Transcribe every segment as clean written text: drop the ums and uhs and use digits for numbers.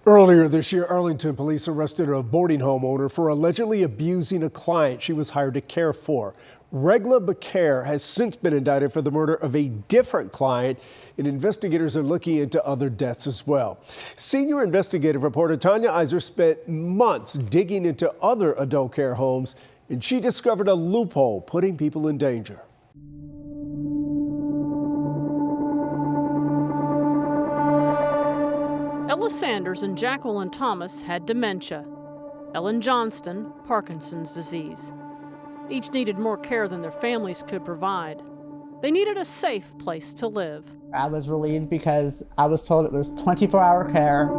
Earlier this year, Arlington police arrested a boarding home owner for allegedly abusing a client she was hired to care for. Regla Becquer has since been indicted for the murder of a different client, and investigators are looking into other deaths as well. Senior investigative reporter Tanya Iser spent months digging into other adult care homes, and she discovered a loophole putting people in danger. Ella Sanders and Jacqueline Thomas had dementia. Ellen Johnston, Parkinson's disease. Each needed more care than their families could provide. They needed a safe place to live. I was relieved because I was told it was 24-hour care.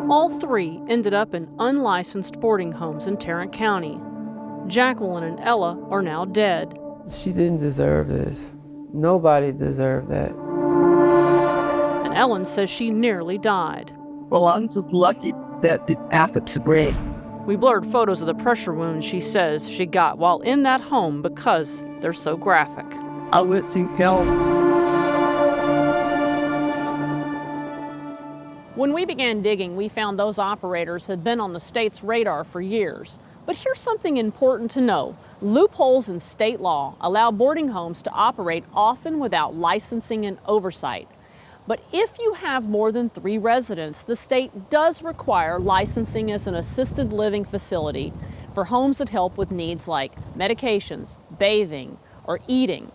All three ended up in unlicensed boarding homes in Tarrant County. Jacqueline and Ella are now dead. She didn't deserve this. Nobody deserved that. And Ellen says she nearly died. Well, I'm so lucky that it happened to me. We blurred photos of the pressure wounds she says she got while in that home because they're so graphic. I went to hell. When we began digging, we found those operators had been on the state's radar for years. But here's something important to know. Loopholes in state law allow boarding homes to operate often without licensing and oversight. But if you have more than 3 residents, the state does require licensing as an assisted living facility for homes that help with needs like medications, bathing, or eating.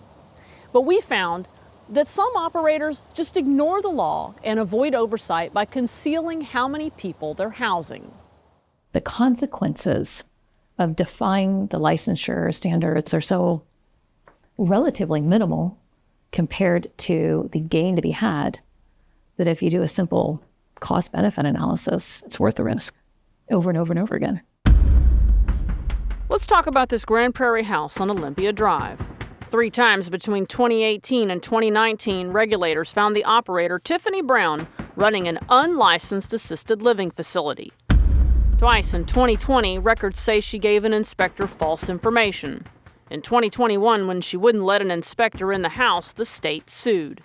But we found that some operators just ignore the law and avoid oversight by concealing how many people they're housing. The consequences of defying the licensure standards are so relatively minimal compared to the gain to be had, that if you do a simple cost-benefit analysis, it's worth the risk over and over and over again. Let's talk about this Grand Prairie house on Olympia Drive. 3 times between 2018 and 2019, regulators found the operator, Tiffany Brown, running an unlicensed assisted living facility. Twice in 2020, records say she gave an inspector false information. In 2021, when she wouldn't let an inspector in the house, the state sued.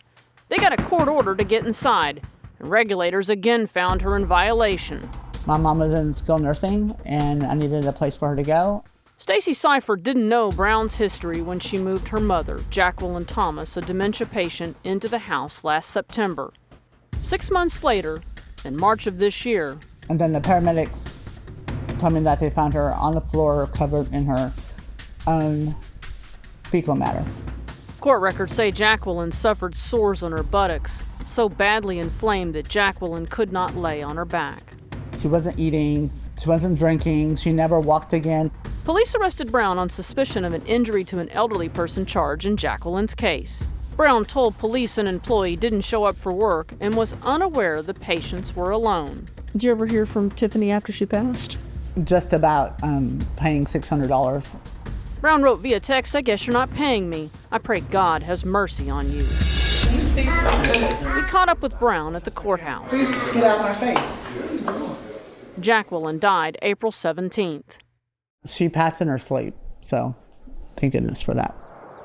They got a court order to get inside, and regulators again found her in violation. My mom was in skilled nursing, and I needed a place for her to go. Stacy Seifert didn't know Brown's history when she moved her mother, Jacqueline Thomas, a dementia patient, into the house last September. 6 months later, in March of this year, And then the paramedics told me that they found her on the floor covered in her own fecal matter. court records say Jacqueline suffered sores on her buttocks, so badly inflamed that Jacqueline could not lay on her back. She wasn't eating, she wasn't drinking, she never walked again. Police arrested Brown on suspicion of an injury to an elderly person charge in Jacqueline's case. Brown told police an employee didn't show up for work and was unaware the patients were alone. Did you ever hear from Tiffany after she passed? Just about paying $600. Brown wrote via text, "I guess you're not paying me. I pray God has mercy on you." We caught up with Brown at the courthouse. Please get out of my face. Jacqueline died April 17th. She passed in her sleep, so thank goodness for that.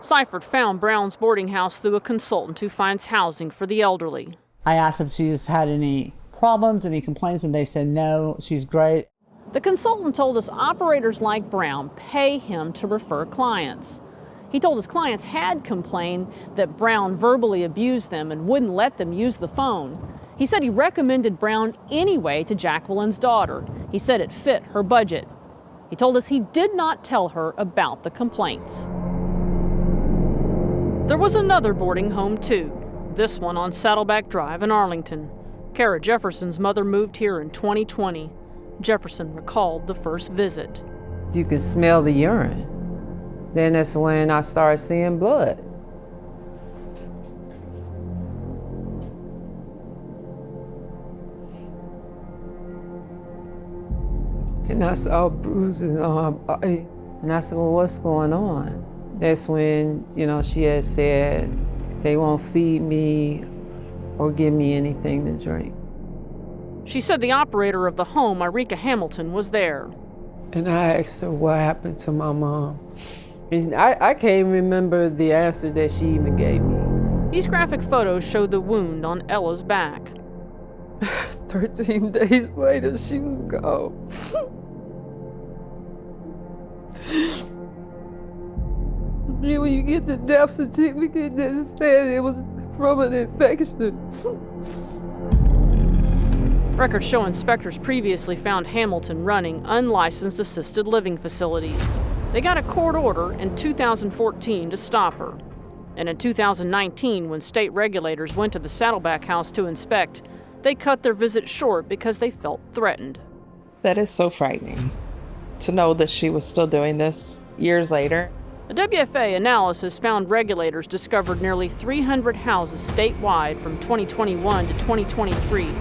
Seifert found Brown's boarding house through a consultant who finds housing for the elderly. I asked if she's had any problems, any complaints, and they said no, she's great. The consultant told us operators like Brown pay him to refer clients. He told his clients had complained that Brown verbally abused them and wouldn't let them use the phone. He said he recommended Brown anyway to Jacqueline's daughter. He said it fit her budget. He told us he did not tell her about the complaints. There was another boarding home too, this one on Saddleback Drive in Arlington. Kara Jefferson's mother moved here in 2020. Jefferson recalled the first visit. You could smell the urine. Then that's when I started seeing blood. And I saw bruises on her body. And I said, well, what's going on? That's when, she had said, they won't feed me or give me anything to drink. She said the operator of the home, Irika Hamilton, was there. And I asked her what happened to my mom. And I can't remember the answer that she even gave me. These graphic photos show the wound on Ella's back. 13 days later, she was gone. Then when you get the death certificate, that said it was from an infection. Records show inspectors previously found Hamilton running unlicensed assisted living facilities. They got a court order in 2014 to stop her. And in 2019, when state regulators went to the Saddleback house to inspect, they cut their visit short because they felt threatened. That is so frightening to know that she was still doing this years later. A WFAA analysis found regulators discovered nearly 300 houses statewide from 2021 to 2023 in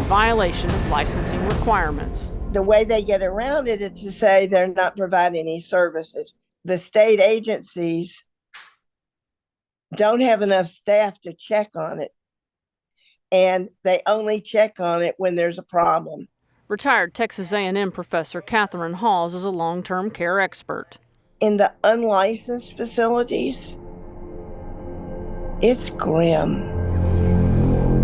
violation of licensing requirements. The way they get around it is to say they're not providing any services. The state agencies don't have enough staff to check on it, and they only check on it when there's a problem. Retired Texas A&M professor Catherine Halls is a long-term care expert. In the unlicensed facilities, it's grim.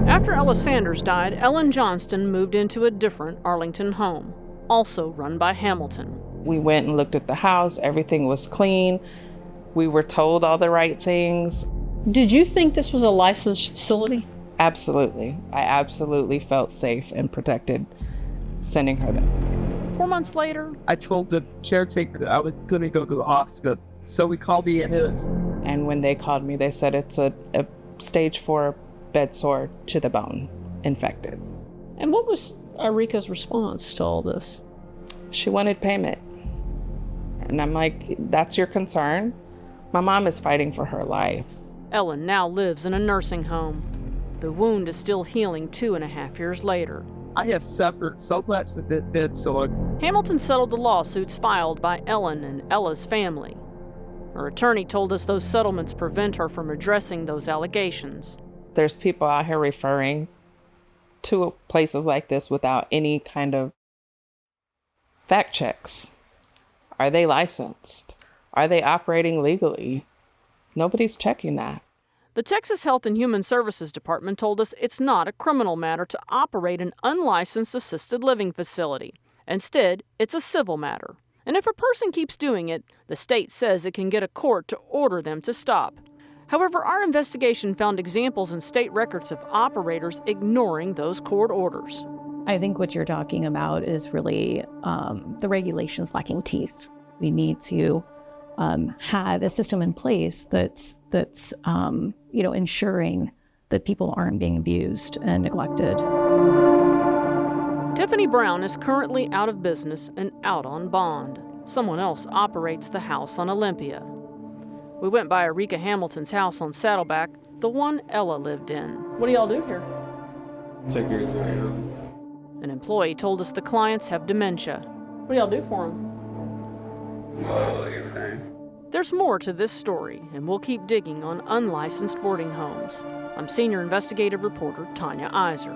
After Ella Sanders died, Ellen Johnston moved into a different Arlington home, also run by Hamilton. We went and looked at the house. Everything was clean. We were told all the right things. Did you think this was a licensed facility? Absolutely. I absolutely felt safe and protected sending her there. 4 months later, I told the caretaker that I was going to go to the hospital. So we called the ambulance. And when they called me, they said it's a stage 4 bed sore to the bone, infected. And what was Arika's response to all this? She wanted payment. And I'm like, that's your concern? My mom is fighting for her life. Ellen now lives in a nursing home. The wound is still healing 2.5 years later. I have suffered so much with this bed sore. Hamilton settled the lawsuits filed by Ellen and Ella's family. Her attorney told us those settlements prevent her from addressing those allegations. There's people out here referring to places like this without any kind of fact checks. Are they licensed? Are they operating legally? Nobody's checking that. The Texas Health and Human Services Department told us it's not a criminal matter to operate an unlicensed assisted living facility. Instead, it's a civil matter. And if a person keeps doing it, the state says it can get a court to order them to stop. However, our investigation found examples in state records of operators ignoring those court orders. I think what you're talking about is really the regulations lacking teeth. We need to have a system in place that's ensuring that people aren't being abused and neglected. Tiffany Brown is currently out of business and out on bond. Someone else operates the house on Olympia. We went by Arika Hamilton's house on Saddleback, the one Ella lived in. What do y'all do here? Take care of the An employee told us the clients have dementia. What do y'all do for them? everything. There's more to this story, and we'll keep digging on unlicensed boarding homes. I'm Senior Investigative Reporter Tanya Iser.